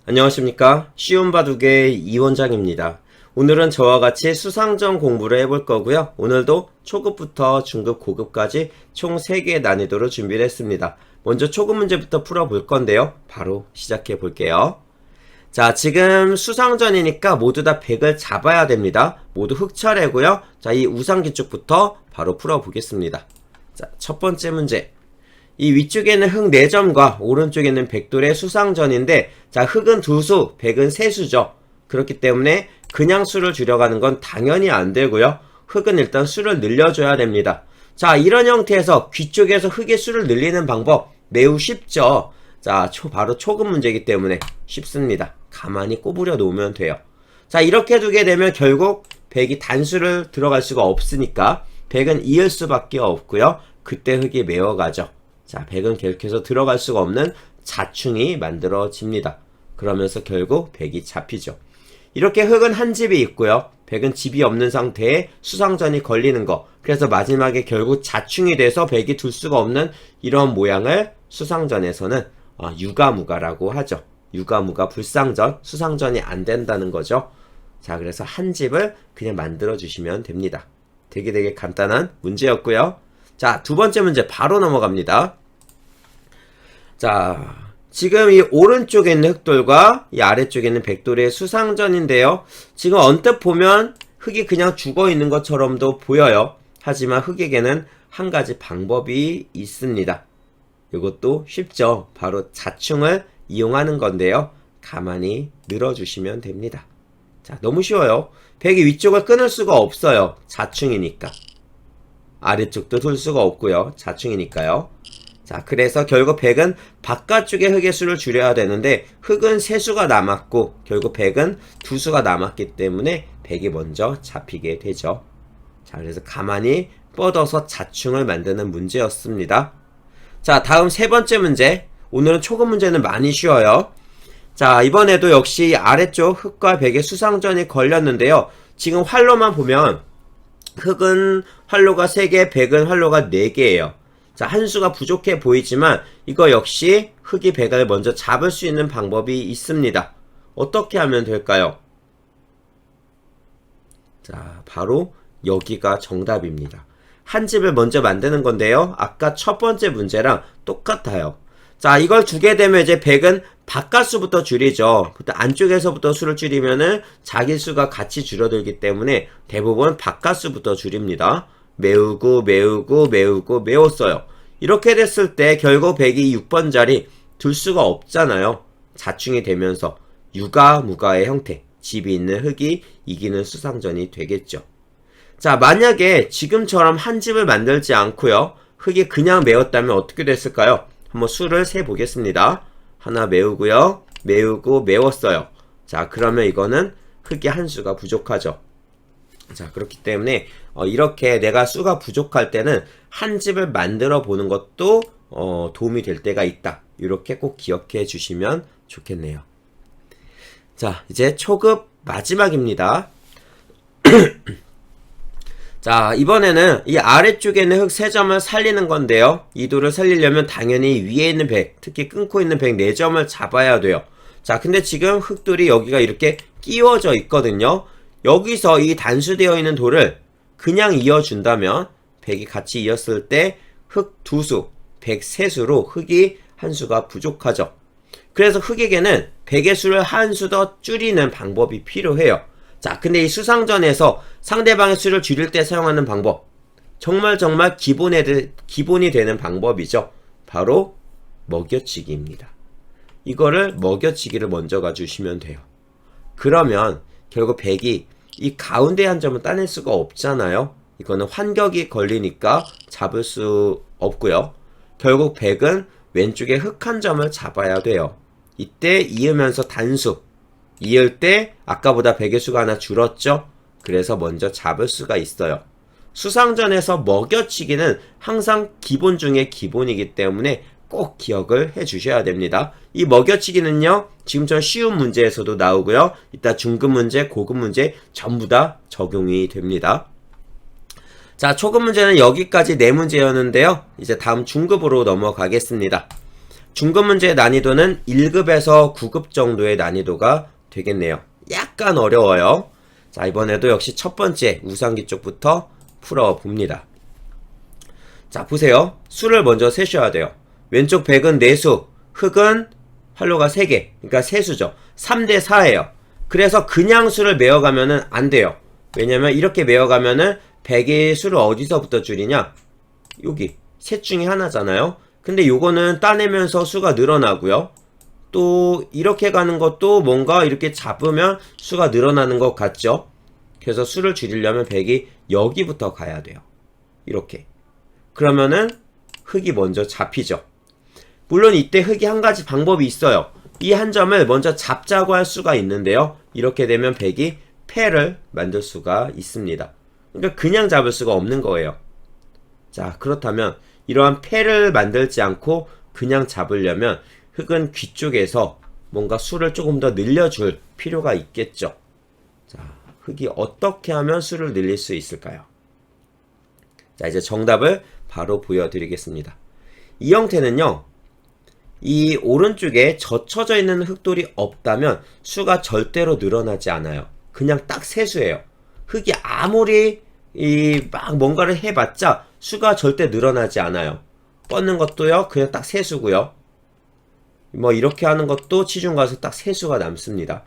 안녕하십니까. 쉬운 바둑의 이원장입니다. 오늘은 저와 같이 수상전 공부를 해볼 거고요. 오늘도 초급부터 중급, 고급까지 총 3개의 난이도로 준비를 했습니다. 먼저 초급 문제부터 풀어볼 건데요. 바로 시작해 볼게요. 자, 지금 수상전이니까 모두 다 100을 잡아야 됩니다. 모두 흑차례고요. 자, 이 우상기축부터 바로 풀어보겠습니다. 자, 첫 번째 문제. 이 위쪽에는 흑 4점과 오른쪽에는 백돌의 수상전인데, 자, 흑은 2수, 백은 3수죠. 그렇기 때문에 그냥 수를 줄여가는 건 당연히 안 되고요. 흑은 일단 수를 늘려줘야 됩니다. 자, 이런 형태에서 귀 쪽에서 흑의 수를 늘리는 방법 매우 쉽죠. 자, 바로 초급 문제이기 때문에 쉽습니다. 가만히 꼬부려 놓으면 돼요. 자, 이렇게 두게 되면 결국 백이 단수를 들어갈 수가 없으니까 백은 이을 수밖에 없고요. 그때 흑이 메어가죠. 자, 백은 계속해서 들어갈 수가 없는 자충이 만들어집니다. 그러면서 결국 백이 잡히죠. 이렇게 흑은 한 집이 있고요. 백은 집이 없는 상태에 수상전이 걸리는 거. 그래서 마지막에 결국 자충이 돼서 백이 둘 수가 없는 이런 모양을 수상전에서는 유가무가라고 하죠. 유가무가 불상전, 수상전이 안 된다는 거죠. 자, 그래서 한 집을 그냥 만들어 주시면 됩니다. 되게 간단한 문제였고요. 자, 두 번째 문제 바로 넘어갑니다. 자, 지금 이 오른쪽에 있는 흑돌과 이 아래쪽에 있는 백돌의 수상전인데요. 지금 언뜻 보면 흑이 그냥 죽어 있는 것처럼도 보여요. 하지만 흑에게는 한 가지 방법이 있습니다. 이것도 쉽죠. 바로 자충을 이용하는 건데요. 가만히 늘어주시면 됩니다. 자, 너무 쉬워요. 백이 위쪽을 끊을 수가 없어요. 자충이니까. 아래쪽도 둘 수가 없고요. 자충이니까요. 자, 그래서 결국 백은 바깥쪽에 흑의 수를 줄여야 되는데 흑은 3수가 남았고 결국 백은 2수가 남았기 때문에 백이 먼저 잡히게 되죠. 자, 그래서 가만히 뻗어서 자충을 만드는 문제였습니다. 자, 다음 세 번째 문제. 오늘은 초급 문제는 많이 쉬워요. 자, 이번에도 역시 아래쪽 흑과 백의 수상전이 걸렸는데요. 지금 활로만 보면 흑은 활로가 3개, 백은 활로가 4개예요. 자, 한 수가 부족해 보이지만 이거 역시 흑이 백을 먼저 잡을 수 있는 방법이 있습니다. 어떻게 하면 될까요? 자, 바로 여기가 정답입니다. 한 집을 먼저 만드는 건데요. 아까 첫 번째 문제랑 똑같아요. 자, 이걸 두게 되면 이제 백은 바깥수부터 줄이죠. 그때 안쪽에서부터 수를 줄이면은 자기 수가 같이 줄어들기 때문에 대부분 바깥수부터 줄입니다. 메우고 메웠어요. 이렇게 됐을 때 결국 백이 6번 자리 둘 수가 없잖아요. 자충이 되면서 유가무가의 형태, 집이 있는 흑이 이기는 수상전이 되겠죠. 자, 만약에 지금처럼 한 집을 만들지 않고요. 흑이 그냥 메웠다면 어떻게 됐을까요? 한번 수를 세 보겠습니다. 하나 메우고요. 메우고 메웠어요. 자, 그러면 이거는 흑이 한 수가 부족하죠. 자, 그렇기 때문에 이렇게 내가 수가 부족할 때는 한 집을 만들어 보는 것도 도움이 될 때가 있다. 이렇게 꼭 기억해 주시면 좋겠네요. 자, 이제 초급 마지막입니다. 자, 이번에는 이 아래쪽에 있는 흑 3점을 살리는 건데요. 이 돌을 살리려면 당연히 위에 있는 백, 특히 끊고 있는 백 4점을 잡아야 돼요. 자, 근데 지금 흑돌이 여기가 이렇게 끼워져 있거든요. 여기서 이 단수되어 있는 돌을 그냥 이어준다면 백이 같이 이었을 때 흑 2수, 백 3수로 흑이 한 수가 부족하죠. 그래서 흑에게는 백의 수를 한 수 더 줄이는 방법이 필요해요. 자, 근데 이 수상전에서 상대방의 수를 줄일 때 사용하는 방법, 정말 기본이 되는 방법이죠. 바로 먹여치기입니다. 이거를 먹여치기를 먼저 가주시면 돼요. 그러면 결국 백이 이 가운데 한 점을 따낼 수가 없잖아요. 이거는 환격이 걸리니까 잡을 수 없고요. 결국 백은 왼쪽에 흑 한 점을 잡아야 돼요. 이때 이으면서 단수, 이을 때 아까보다 백의 수가 하나 줄었죠? 그래서 먼저 잡을 수가 있어요. 수상전에서 먹여치기는 항상 기본 중에 기본이기 때문에 꼭 기억을 해 주셔야 됩니다. 이 먹여치기는요, 지금처럼 쉬운 문제에서도 나오고요. 이따 중급 문제, 고급 문제 전부 다 적용이 됩니다. 자, 초급 문제는 여기까지 4문제였는데요. 이제 다음 중급으로 넘어가겠습니다. 중급 문제의 난이도는 1급에서 9급 정도의 난이도가 되겠네요. 약간 어려워요. 자, 이번에도 역시 첫 번째 우상기 쪽부터 풀어봅니다. 자, 보세요. 수를 먼저 세셔야 돼요. 왼쪽 100은 4수, 흑은 활로가 3개, 그러니까 세수죠. 3대 4예요. 그래서 그냥 수를 메어가면은 안 돼요. 왜냐면 이렇게 메어가면은 100의 수를 어디서부터 줄이냐? 여기 셋 중에 하나잖아요. 근데 요거는 따내면서 수가 늘어나고요. 또 이렇게 가는 것도 뭔가 이렇게 잡으면 수가 늘어나는 것 같죠? 그래서 수를 줄이려면 100이 여기부터 가야 돼요. 이렇게. 그러면은 흑이 먼저 잡히죠. 물론 이때 흑이 한 가지 방법이 있어요. 이 한 점을 먼저 잡자고 할 수가 있는데요. 이렇게 되면 100이 패를 만들 수가 있습니다. 그러니까 그냥 잡을 수가 없는 거예요. 자, 그렇다면 이러한 패를 만들지 않고 그냥 잡으려면 흑은 귀 쪽에서 뭔가 수를 조금 더 늘려줄 필요가 있겠죠. 자, 흑이 어떻게 하면 수를 늘릴 수 있을까요? 자, 이제 정답을 바로 보여드리겠습니다. 이 형태는요, 이 오른쪽에 젖혀져 있는 흑돌이 없다면 수가 절대로 늘어나지 않아요. 그냥 딱 세수예요. 흑이 아무리 막 뭔가를 해봤자 수가 절대 늘어나지 않아요. 뻗는 것도요, 그냥 딱 세수고요. 뭐 이렇게 하는 것도 치중 가서 딱 세수가 남습니다.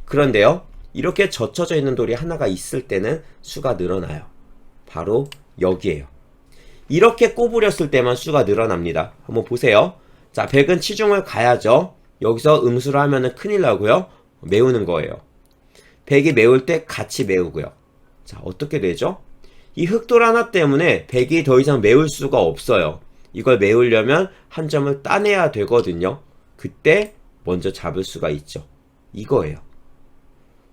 그런데요, 이렇게 젖혀져 있는 돌이 하나가 있을 때는 수가 늘어나요. 바로 여기에요. 이렇게 꼬부렸을 때만 수가 늘어납니다. 한번 보세요. 자, 100은 치중을 가야죠. 여기서 음수를 하면은 큰일 나고요. 메우는 거예요. 100이 메울 때 같이 메우고요. 자, 어떻게 되죠? 이 흑돌 하나 때문에 100이 더 이상 메울 수가 없어요. 이걸 메우려면 한 점을 따내야 되거든요. 그때 먼저 잡을 수가 있죠. 이거예요.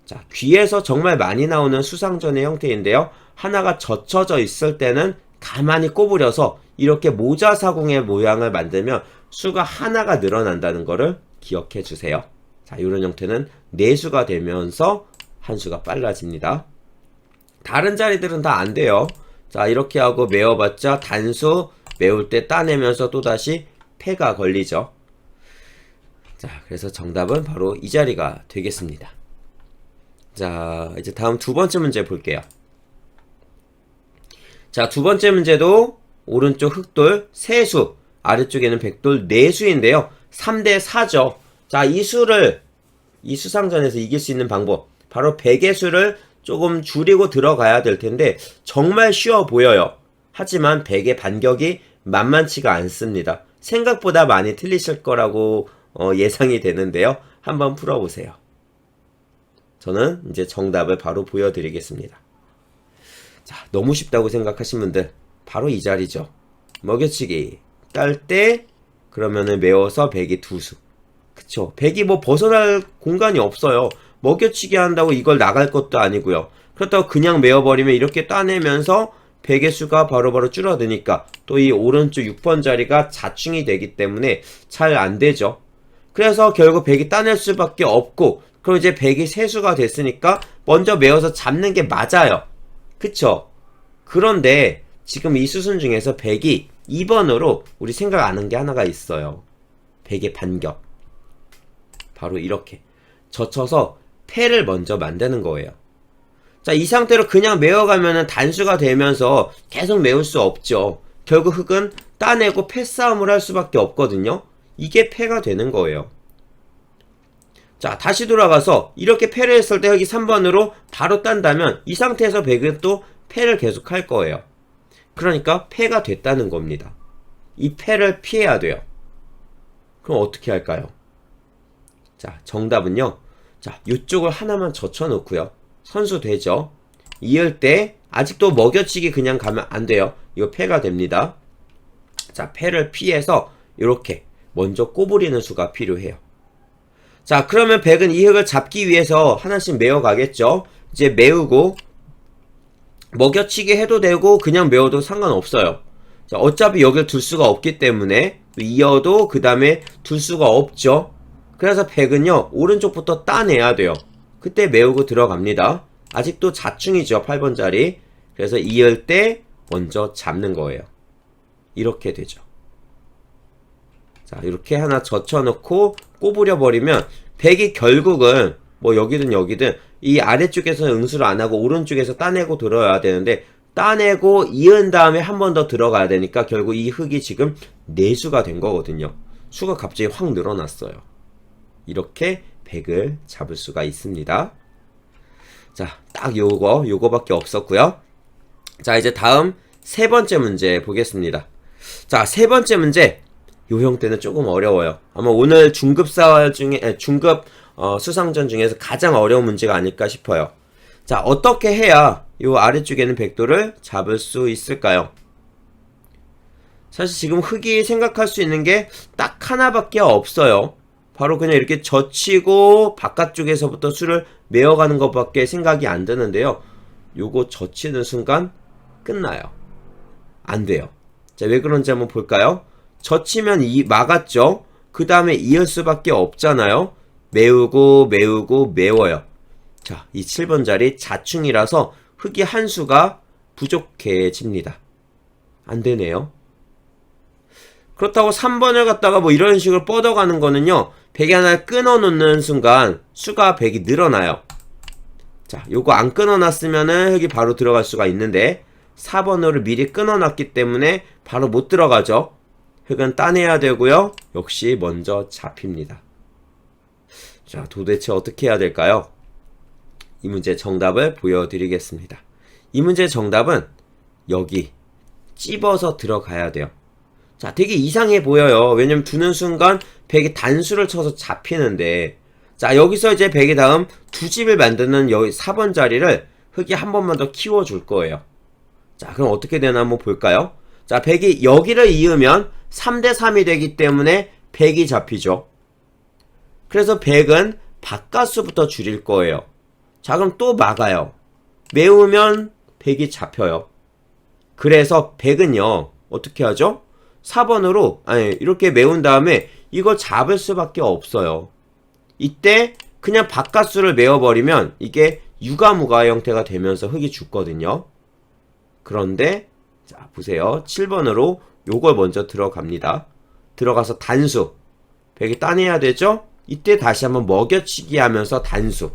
자, 귀에서 정말 많이 나오는 수상전의 형태인데요. 하나가 젖혀져 있을 때는 가만히 꼬부려서 이렇게 모자사공의 모양을 만들면 수가 하나가 늘어난다는 것을 기억해 주세요. 자, 이런 형태는 4수가 되면서 한 수가 빨라집니다. 다른 자리들은 다 안 돼요. 자, 이렇게 하고 메워봤자 단수 메울 때 따내면서 또다시 패가 걸리죠. 자, 그래서 정답은 바로 이 자리가 되겠습니다. 자, 이제 다음 두 번째 문제 볼게요. 자, 두 번째 문제도 오른쪽 흑돌 3수, 아래쪽에는 백돌 4수인데요. 3대 4죠. 자, 이 수를 이 수상전에서 이길 수 있는 방법, 바로 100의 수를 조금 줄이고 들어가야 될 텐데 정말 쉬워 보여요. 하지만 100의 반격이 만만치가 않습니다. 생각보다 많이 틀리실 거라고 예상이 되는데요. 한번 풀어보세요. 저는 이제 정답을 바로 보여드리겠습니다. 자, 너무 쉽다고 생각하신 분들 바로 이 자리죠. 먹여치기 딸 때 그러면은 메워서 100이 2수. 그쵸? 100이 뭐 벗어날 공간이 없어요. 먹여치기 한다고 이걸 나갈 것도 아니고요. 그렇다고 그냥 메워버리면 이렇게 따내면서 100의 수가 바로바로 줄어드니까 또 이 오른쪽 6번 자리가 자충이 되기 때문에 잘 안되죠. 그래서 결국 100이 따낼 수밖에 없고, 그럼 이제 100이 세수가 됐으니까 먼저 메워서 잡는 게 맞아요. 그쵸? 그런데 지금 이 수순 중에서 100이 2번으로 우리 생각 안 한 게 하나가 있어요. 100의 반격. 바로 이렇게 젖혀서 패를 먼저 만드는 거예요. 자, 이 상태로 그냥 메워가면은 단수가 되면서 계속 메울 수 없죠. 결국 흑은 따내고 패싸움을 할 수밖에 없거든요. 이게 패가 되는 거예요. 자, 다시 돌아가서 이렇게 패를 했을 때 흑이 3번으로 바로 딴다면 이 상태에서 100은 또 패를 계속 할 거예요. 그러니까 패가 됐다는 겁니다. 이 패를 피해야 돼요. 그럼 어떻게 할까요? 자, 정답은요. 자, 이쪽을 하나만 젖혀 놓고요. 선수 되죠. 이을 때 아직도 먹여치기 그냥 가면 안 돼요. 이거 패가 됩니다. 자, 패를 피해서 이렇게 먼저 꼬부리는 수가 필요해요. 자, 그러면 100은 이 흑을 잡기 위해서 하나씩 메워 가겠죠. 이제 메우고 먹여치기 해도 되고 그냥 메워도 상관없어요. 자, 어차피 여길 둘 수가 없기 때문에 이어도 그 다음에 둘 수가 없죠. 그래서 100은요 오른쪽부터 따내야 돼요. 그때 메우고 들어갑니다. 아직도 자충이죠. 8번 자리. 그래서 이을 때 먼저 잡는 거예요. 이렇게 되죠. 자, 이렇게 하나 젖혀놓고 꼬부려 버리면 백이 결국은 뭐 여기든 여기든 이 아래쪽에서 응수를 안 하고 오른쪽에서 따내고 들어야 되는데 따내고 이은 다음에 한 번 더 들어가야 되니까 결국 이 흙이 지금 내수가 된 거거든요. 수가 갑자기 확 늘어났어요. 이렇게 백을 잡을 수가 있습니다. 자, 딱 요거밖에 없었고요. 자, 이제 다음 세 번째 문제 보겠습니다. 자, 세 번째 문제. 요 형태는 조금 어려워요. 아마 오늘 중급 수상전 중에서 가장 어려운 문제가 아닐까 싶어요. 자, 어떻게 해야 요 아래쪽에 있는 백도를 잡을 수 있을까요? 사실 지금 흙이 생각할 수 있는 게 딱 하나밖에 없어요. 바로 그냥 이렇게 젖히고 바깥쪽에서부터 수를 메어가는 것밖에 생각이 안 드는데요. 요거 젖히는 순간 끝나요. 안 돼요. 자, 왜 그런지 한번 볼까요? 젖히면 막았죠? 그 다음에 이을 수밖에 없잖아요. 메우고 메워요. 자, 이 7번 자리 자충이라서 흙이 한 수가 부족해집니다. 안 되네요. 그렇다고 3번을 갖다가 뭐 이런 식으로 뻗어가는 거는요, 백이 하나를 끊어 놓는 순간 수가 백이 늘어나요. 자, 요거 안 끊어 놨으면은 흙이 바로 들어갈 수가 있는데 4번으로 미리 끊어 놨기 때문에 바로 못 들어가죠. 흙은 따내야 되고요. 역시 먼저 잡힙니다. 자, 도대체 어떻게 해야 될까요? 이 문제 정답을 보여드리겠습니다. 이 문제 정답은 여기 찝어서 들어가야 돼요. 자, 되게 이상해 보여요. 왜냐면 두는 순간 백이 단수를 쳐서 잡히는데, 자, 여기서 이제 백이 다음 두 집을 만드는 여기 4번 자리를 흙이 한 번만 더 키워줄 거예요. 자, 그럼 어떻게 되나 한번 볼까요? 자, 백이 여기를 이으면 3대3이 되기 때문에 백이 잡히죠. 그래서 백은 바깥수부터 줄일 거예요. 자, 그럼 또 막아요. 메우면 백이 잡혀요. 그래서 백은요, 어떻게 하죠? 4번으로, 이렇게 메운 다음에 이걸 잡을 수밖에 없어요. 이때 그냥 바깥수를 메워버리면 이게 유가무가 형태가 되면서 흙이 죽거든요. 그런데, 자, 보세요. 7번으로 요걸 먼저 들어갑니다. 들어가서 단수. 백이 따내야 되죠? 이때 다시 한번 먹여치기 하면서 단수.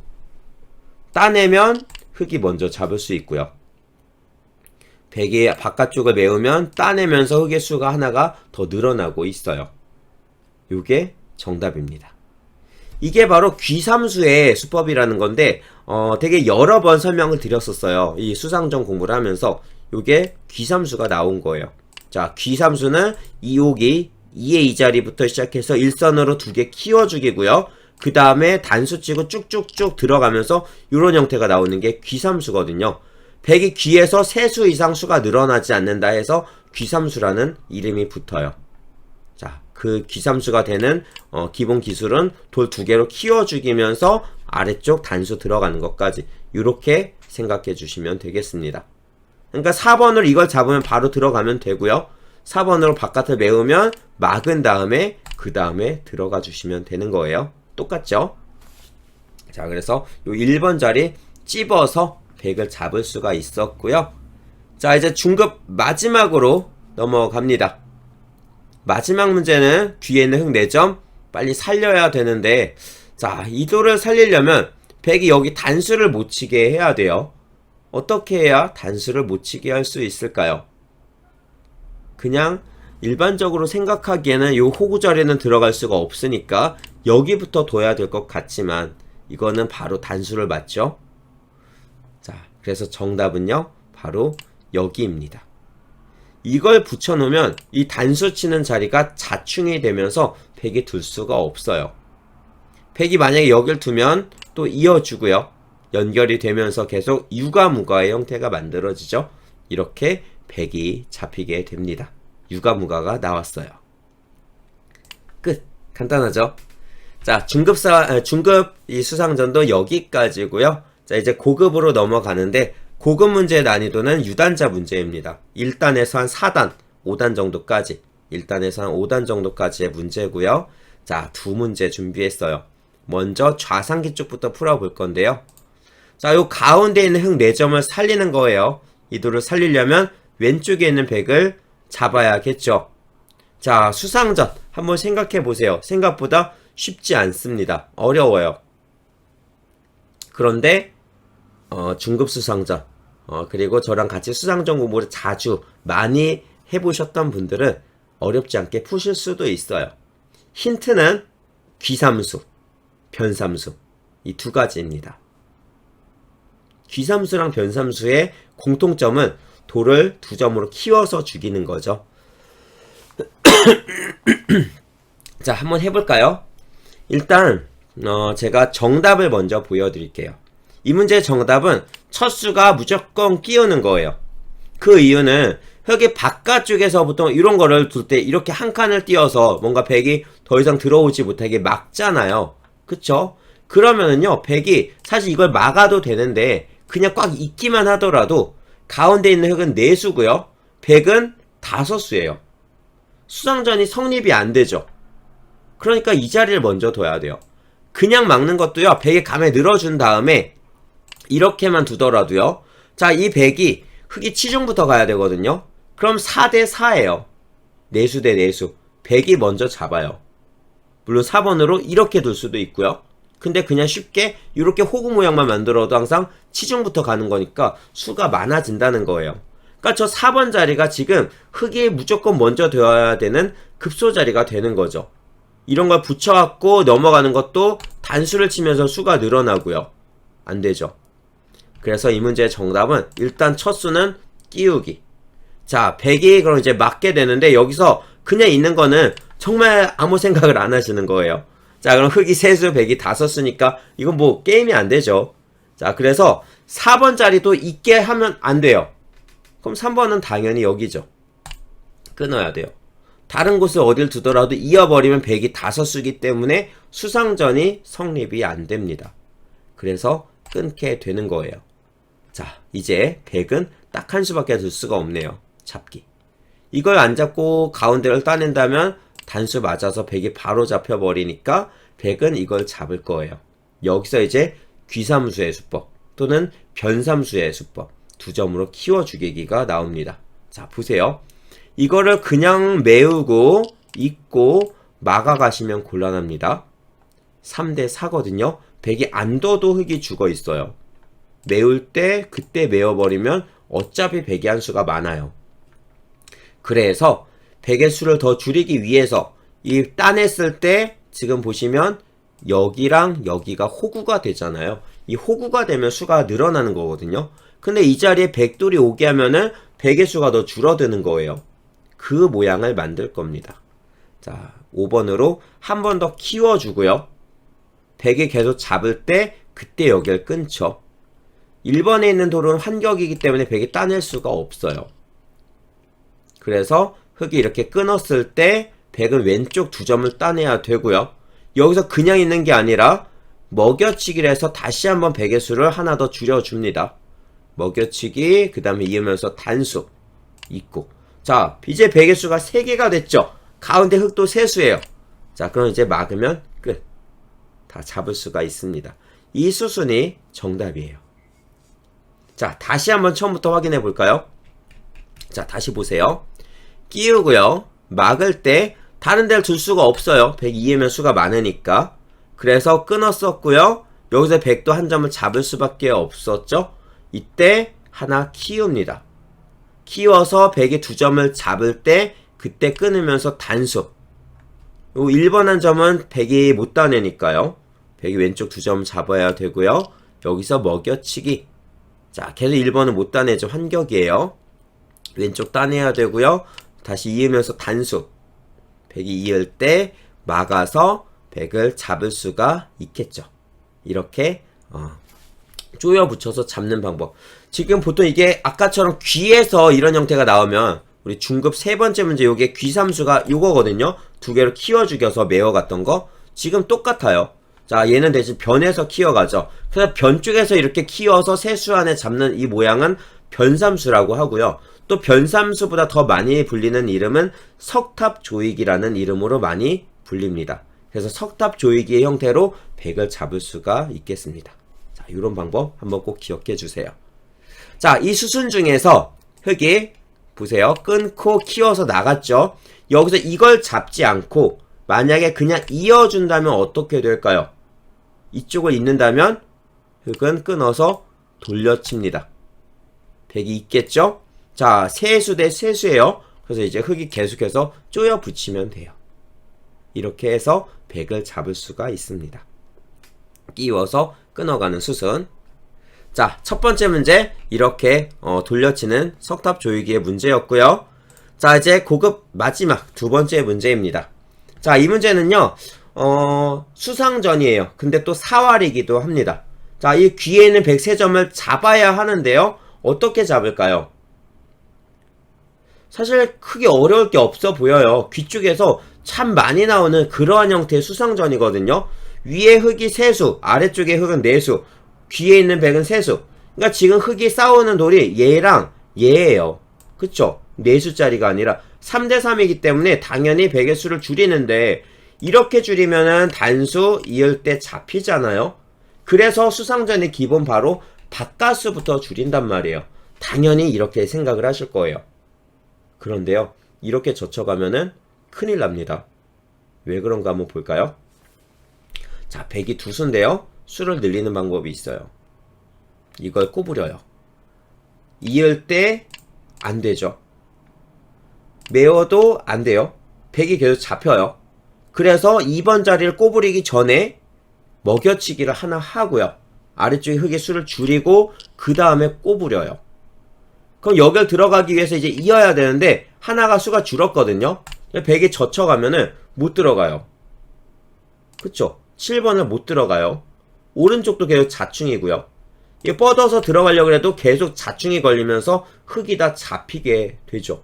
따내면 흙이 먼저 잡을 수 있고요. 백이 바깥쪽을 메우면 따내면서 흙의 수가 하나가 더 늘어나고 있어요. 요게 정답입니다. 이게 바로 귀삼수의 수법이라는 건데 되게 여러 번 설명을 드렸었어요. 이 수상전 공부를 하면서 요게 귀삼수가 나온 거예요. 자, 귀삼수는 2옥이 2의 이 자리부터 시작해서 일선으로 두 개 키워주기고요. 그 다음에 단수 치고 쭉쭉쭉 들어가면서 이런 형태가 나오는 게 귀삼수거든요. 백이 귀에서 3수 이상 수가 늘어나지 않는다 해서 귀삼수라는 이름이 붙어요. 자, 그 귀삼수가 되는 기본 기술은 돌 2개로 키워 죽이면서 아래쪽 단수 들어가는 것까지 이렇게 생각해 주시면 되겠습니다. 그러니까 4번으로 이걸 잡으면 바로 들어가면 되고요. 4번으로 바깥을 메우면 막은 다음에 그 다음에 들어가 주시면 되는 거예요. 똑같죠? 자, 그래서 요 1번 자리 찝어서 백을 잡을 수가 있었고요. 자, 이제 중급 마지막으로 넘어갑니다. 마지막 문제는 귀에 있는 흙 4점 빨리 살려야 되는데, 자, 이 돌을 살리려면 백이 여기 단수를 못 치게 해야 돼요. 어떻게 해야 단수를 못 치게 할 수 있을까요? 그냥 일반적으로 생각하기에는 이 호구 자리는 들어갈 수가 없으니까 여기부터 둬야 될 것 같지만 이거는 바로 단수를 맞죠? 자, 그래서 정답은요, 바로 여기입니다. 이걸 붙여놓으면 이 단수 치는 자리가 자충이 되면서 백이 둘 수가 없어요. 백이 만약에 여길 두면 또 이어주고요. 연결이 되면서 계속 유가무가의 형태가 만들어지죠. 이렇게 백이 잡히게 됩니다. 유가무가가 나왔어요. 끝. 간단하죠? 자, 중급 이 수상전도 여기까지고요. 자, 이제 고급으로 넘어가는데 고급 문제의 난이도는 유단자 문제입니다. 1단에서 한 4단, 5단 정도까지 1단에서 한 5단 정도까지의 문제고요. 자, 두 문제 준비했어요. 먼저 좌상기 쪽부터 풀어볼 건데요. 자, 요 가운데 있는 흙 4점을 살리는 거예요. 이 돌을 살리려면 왼쪽에 있는 백을 잡아야겠죠. 자, 수상전 한번 생각해 보세요. 생각보다 쉽지 않습니다. 어려워요. 그런데 중급 수상전 그리고 저랑 같이 수상전 공부를 자주 많이 해보셨던 분들은 어렵지 않게 푸실 수도 있어요. 힌트는 귀삼수, 변삼수 이 두 가지입니다. 귀삼수랑 변삼수의 공통점은 돌을 두 점으로 키워서 죽이는 거죠. 자, 한번 해볼까요? 일단 제가 정답을 먼저 보여드릴게요. 이 문제의 정답은 첫 수가 무조건 끼우는 거예요. 그 이유는 여기 바깥쪽에서 보통 이런 거를 둘 때 이렇게 한 칸을 띄어서 뭔가 백이 더 이상 들어오지 못하게 막잖아요. 그쵸? 그러면은요, 백이 사실 이걸 막아도 되는데 그냥 꽉 있기만 하더라도 가운데 있는 흙은 4수고요. 백은 5수예요. 수상전이 성립이 안 되죠. 그러니까 이 자리를 먼저 둬야 돼요. 그냥 막는 것도요, 백의 감에 늘어준 다음에 이렇게만 두더라도요. 자, 이 백이 흙이 치중부터 가야 되거든요. 그럼 4대 4예요. 4수 대 4수. 백이 먼저 잡아요. 물론 4번으로 이렇게 둘 수도 있고요. 근데 그냥 쉽게 이렇게 호구 모양만 만들어도 항상 치중부터 가는 거니까 수가 많아진다는 거예요. 그러니까 저 4번 자리가 지금 흙이 무조건 먼저 되어야 되는 급소 자리가 되는 거죠. 이런 걸 붙여갖고 넘어가는 것도 단수를 치면서 수가 늘어나고요. 안 되죠. 그래서 이 문제의 정답은 일단 첫 수는 끼우기. 자, 백이 그럼 이제 맞게 되는데 여기서 그냥 있는 거는 정말 아무 생각을 안 하시는 거예요. 자, 그럼 흙이 3수, 백이 5수니까 이건 뭐 게임이 안 되죠. 자, 그래서 4번 자리도 있게 하면 안 돼요. 그럼 3번은 당연히 여기죠. 끊어야 돼요. 다른 곳을 어딜 두더라도 이어버리면 백이 5수기 때문에 수상전이 성립이 안 됩니다. 그래서 끊게 되는 거예요. 자, 이제 백은 딱 한 수밖에 둘 수가 없네요. 잡기. 이걸 안 잡고 가운데를 따낸다면 단수 맞아서 백이 바로 잡혀버리니까 백은 이걸 잡을 거예요. 여기서 이제 귀삼수의 수법 또는 변삼수의 수법 두 점으로 키워 죽이기가 나옵니다. 자, 보세요. 이거를 그냥 메우고 잇고 막아가시면 곤란합니다. 3대 4거든요. 백이 안 둬도 흙이 죽어 있어요. 메울 때 그때 메워버리면 어차피 백이 한 수가 많아요. 그래서 백의 수를 더 줄이기 위해서 이 따냈을 때 지금 보시면 여기랑 여기가 호구가 되잖아요. 이 호구가 되면 수가 늘어나는 거거든요. 근데 이 자리에 백돌이 오게 하면은 백의 수가 더 줄어드는 거예요. 그 모양을 만들 겁니다. 자, 5번으로 한 번 더 키워주고요. 백이 계속 잡을 때 그때 여기를 끊죠. 1번에 있는 돌은 환격이기 때문에 백이 따낼 수가 없어요. 그래서 흙이 이렇게 끊었을 때 백은 왼쪽 두 점을 따내야 되고요. 여기서 그냥 있는 게 아니라 먹여치기를 해서 다시 한번 백의 수를 하나 더 줄여줍니다. 먹여치기, 그 다음에 이으면서 단수 있고. 자, 이제 백의 수가 3개가 됐죠. 가운데 흙도 3수예요. 자, 그럼 이제 막으면 끝. 다 잡을 수가 있습니다. 이 수순이 정답이에요. 자, 다시 한번 처음부터 확인해 볼까요? 자, 다시 보세요. 끼우고요. 막을 때 다른 데를 둘 수가 없어요. 102면 수가 많으니까. 그래서 끊었었고요. 여기서 100도 한 점을 잡을 수밖에 없었죠. 이때 하나 키웁니다. 키워서 100이 두 점을 잡을 때 그때 끊으면서 단수. 요 1번 한 점은 100이 못 따내니까요. 100이 왼쪽 두 점 잡아야 되고요. 여기서 먹여치기. 자, 계속 1번은 못 따내죠. 환격이에요. 왼쪽 따내야 되고요. 다시 이으면서 단수. 100이 이을 때 막아서 100을 잡을 수가 있겠죠. 이렇게 쪼여 붙여서 잡는 방법. 지금 보통 이게 아까처럼 귀에서 이런 형태가 나오면 우리 중급 3번째 문제 요게 귀삼수가 요거거든요. 두 개로 키워 죽여서 메워갔던 거. 지금 똑같아요. 자, 얘는 대신 변에서 키워가죠. 그래서 변 쪽에서 이렇게 키워서 세수 안에 잡는 이 모양은 변삼수라고 하고요. 또 변삼수보다 더 많이 불리는 이름은 석탑조이기라는 이름으로 많이 불립니다. 그래서 석탑조이기의 형태로 백을 잡을 수가 있겠습니다. 자, 이런 방법 한번 꼭 기억해 주세요. 자, 이 수순 중에서 흙이 보세요. 끊고 키워서 나갔죠. 여기서 이걸 잡지 않고 만약에 그냥 이어준다면 어떻게 될까요? 이쪽을 잇는다면 흙은 끊어서 돌려칩니다. 백이 있겠죠? 자, 세수 대 세수예요. 그래서 이제 흙이 계속해서 쪼여 붙이면 돼요. 이렇게 해서 백을 잡을 수가 있습니다. 끼워서 끊어가는 수순. 자, 첫 번째 문제 이렇게 돌려치는 석탑 조이기의 문제였고요. 자, 이제 고급 마지막 두 번째 문제입니다. 자, 이 문제는요 수상전이에요. 근데 또 사활이기도 합니다. 자, 이 귀에 있는 백세점을 잡아야 하는데요. 어떻게 잡을까요? 사실 크게 어려울 게 없어 보여요. 귀 쪽에서 참 많이 나오는 그러한 형태의 수상전이거든요. 위에 흙이 세수, 아래쪽에 흙은 네수, 귀에 있는 백은 세수. 그러니까 지금 흙이 싸우는 돌이 얘랑 얘예요. 그쵸? 네수짜리가 아니라 3대3이기 때문에 당연히 백의 수를 줄이는데 이렇게 줄이면은 단수 이을 때 잡히잖아요. 그래서 수상전의 기본 바로 바깥수부터 줄인단 말이에요. 당연히 이렇게 생각을 하실 거예요. 그런데요, 이렇게 젖혀가면은 큰일 납니다. 왜 그런가 한번 볼까요? 자, 백이 두 수인데요. 수를 늘리는 방법이 있어요. 이걸 꼬부려요. 이을 때 안 되죠. 메워도 안 돼요. 백이 계속 잡혀요. 그래서 2번 자리를 꼬부리기 전에 먹여치기를 하나 하고요. 아래쪽에 흙의 수를 줄이고 그 다음에 꼬부려요. 그럼 여기를 들어가기 위해서 이제 이어야 되는데 하나가 수가 줄었거든요. 백이 젖혀가면은 못 들어가요. 그쵸? 7번을 못 들어가요. 오른쪽도 계속 자충이고요. 이게 뻗어서 들어가려고 해도 계속 자충이 걸리면서 흙이 다 잡히게 되죠.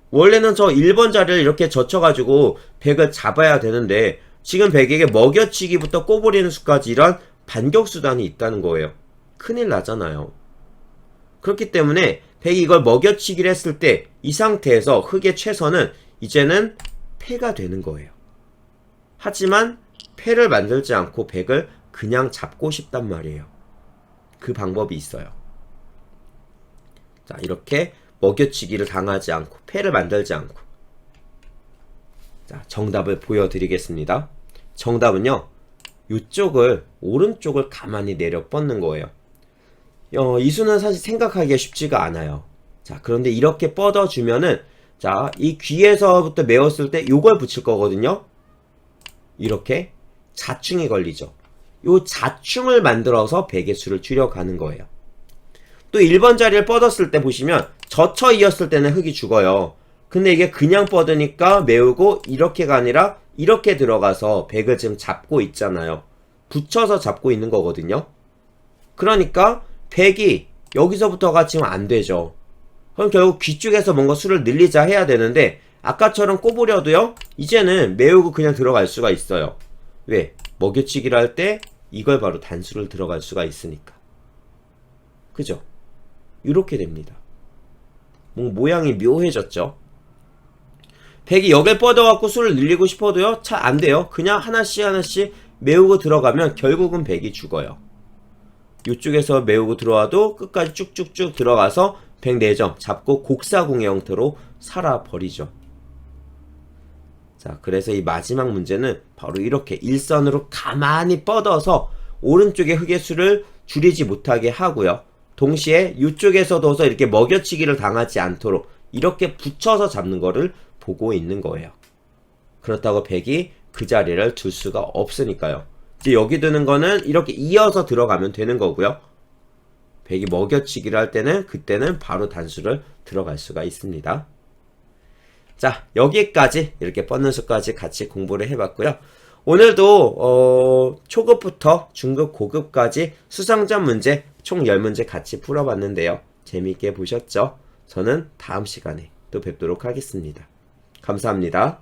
원래는 저 1번 자리를 이렇게 젖혀가지고 백을 잡아야 되는데 지금 백에게 먹여치기부터 꼬부리는 수까지 이런 반격수단이 있다는 거예요. 큰일 나잖아요. 그렇기 때문에 백이 이걸 먹여치기를 했을 때 이 상태에서 흙의 최선은 이제는 패가 되는 거예요. 하지만 패를 만들지 않고 백을 그냥 잡고 싶단 말이에요. 그 방법이 있어요. 자, 이렇게 먹여치기를 당하지 않고 패를 만들지 않고. 자, 정답을 보여드리겠습니다. 정답은요, 이쪽을 오른쪽을 가만히 내려 뻗는 거예요. 이 수는 사실 생각하기가 쉽지가 않아요. 자, 그런데 이렇게 뻗어주면은 자, 이 귀에서부터 메웠을 때 요걸 붙일 거거든요. 이렇게 자충이 걸리죠. 요 자충을 만들어서 백의 수를 줄여가는 거예요. 또 1번 자리를 뻗었을 때 보시면 젖혀 이었을 때는 흙이 죽어요. 근데 이게 그냥 뻗으니까 메우고 이렇게가 아니라 이렇게 들어가서 백을 지금 잡고 있잖아요. 붙여서 잡고 있는 거거든요. 그러니까 백이 여기서부터가 지금 안 되죠. 그럼 결국 귀 쪽에서 뭔가 수를 늘리자 해야 되는데 아까처럼 꼬부려도요, 이제는 메우고 그냥 들어갈 수가 있어요. 왜? 먹여치기를 할 때 이걸 바로 단수를 들어갈 수가 있으니까. 그죠? 이렇게 됩니다. 모양이 묘해졌죠? 백이 여길 뻗어갖고 수를 늘리고 싶어도요, 잘 안 돼요. 그냥 하나씩 하나씩 메우고 들어가면 결국은 백이 죽어요. 이쪽에서 메우고 들어와도 끝까지 쭉쭉쭉 들어가서 104점 잡고 곡사공의 형태로 살아버리죠. 자, 그래서 이 마지막 문제는 바로 이렇게 일선으로 가만히 뻗어서 오른쪽의 흙의 수를 줄이지 못하게 하고요. 동시에 이쪽에서도 이렇게 먹여치기를 당하지 않도록 이렇게 붙여서 잡는 거를 보고 있는 거예요. 그렇다고 백이 그 자리를 둘 수가 없으니까요. 이제 여기 드는 거는 이렇게 이어서 들어가면 되는 거고요. 백이 먹여치기를 할 때는 그때는 바로 단수를 들어갈 수가 있습니다. 자, 여기까지 이렇게 뻗는 수까지 같이 공부를 해봤고요. 오늘도 초급부터 중급, 고급까지 수상전 문제 총 10문제 같이 풀어봤는데요. 재미있게 보셨죠? 저는 다음 시간에 또 뵙도록 하겠습니다. 감사합니다.